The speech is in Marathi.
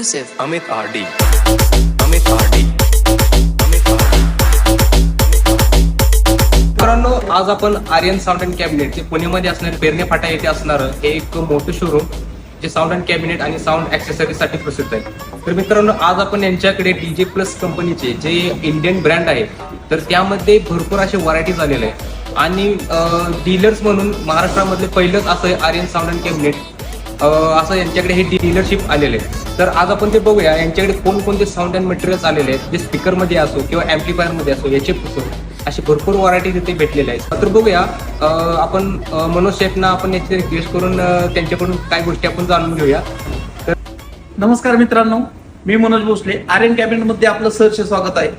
Exclusive. Amit RD. Amit RD. मित्रांनो, आज आपण आर्यन साऊंड अँड कॅबिनेट जे पुण्यामध्ये असणारे पेरणे फाटा येथे असणारं हे एक मोठं शोरूम जे साऊंड अँड कॅबिनेट आणि साऊंड ऍक्सेसरीज साठी प्रसिद्ध आहे. तर मित्रांनो, आज आपण यांच्याकडे डीजे प्लस कंपनीचे जे इंडियन ब्रँड आहे तर त्यामध्ये भरपूर असे व्हरायटीज आलेले आहे आणि डीलर्स म्हणून महाराष्ट्रामधले पहिलंच असं आहे आर्यन साऊंड अँड कॅबिनेट असं यांच्याकडे हे डीलरशिप आलेले आहे. तर आज आपण ते बघूया यांच्याकडे कोणकोणते साऊंड अँड मटेरियल्स आलेले आहेत जे स्पीकरमध्ये असो किंवा ॲम्प्लिफायरमध्ये असो याचे असे भरपूर व्हरायटीज इथे भेटलेले आहेत. तर बघूया आपण मनोज शेठना आपण याची रिक्वेस्ट करून त्यांच्याकडून काय गोष्टी आपण जाणून घेऊया. तर नमस्कार मित्रांनो, मी मनोज भोसले. आर्यन कॅबिनेट मध्ये आपलं सहर्ष स्वागत आहे.